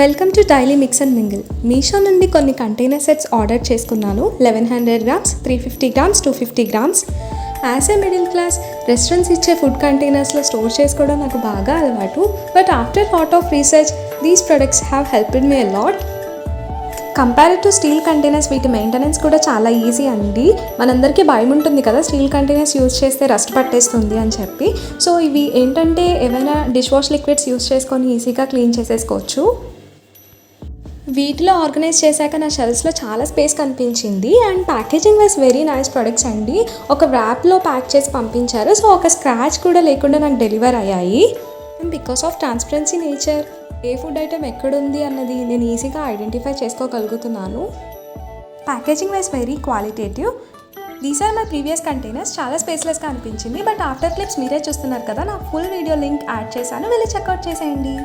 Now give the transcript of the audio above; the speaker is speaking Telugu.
Welcome to daily mix and mingle. Meesho నుండి కొన్ని కంటైనర్ సెట్స్ ఆర్డర్ చేసుకున్నాను. 1100 grams, 350 grams, 250 grams. As a middle class restaurants ఇచ్చే ఫుడ్ కంటైనర్స్లో స్టోర్ చేసుకోవడం నాకు బాగా అలవాటు. But after lot of research these products have helped me a lot. Compare to steal containers వీటి మెయింటెనెన్స్ కూడా చాలా ఈజీ అండి. మనందరికీ భయం ఉంటుంది కదా స్టీల్ కంటైనర్స్ యూజ్ చేస్తే రస్ట్ పట్టేస్తుంది అని చెప్పి. సో ఇవి ఏంటంటే ఏవైనా డిష్ వాష్ లిక్విడ్స్ యూజ్ చేసుకొని ఈజీగా క్లీన్ చేసేసుకోవచ్చు. వీటిలో ఆర్గనైజ్ చేశాక నా షెల్ఫ్స్లో చాలా స్పేస్ కనిపించింది. And packaging wise very nice products అండి. ఒక ర్యాప్లో ప్యాక్ చేసి పంపించారు. సో ఒక స్క్రాచ్ కూడా లేకుండా నాకు డెలివర్ అయ్యాయి. And because of transparency nature ఏ ఫుడ్ ఐటెం ఎక్కడుంది అన్నది నేను ఈజీగా ఐడెంటిఫై చేసుకోగలుగుతున్నాను. Packaging wise very qualitative. These are my previous containers. చాలా స్పేస్లెస్గా అనిపించింది. బట్ ఆఫ్టర్ క్లిప్స్ మీరే చూస్తున్నారు కదా, నా ఫుల్ వీడియో లింక్ యాడ్ చేశాను, వెళ్ళి చెక్అవుట్ చేసేయండి.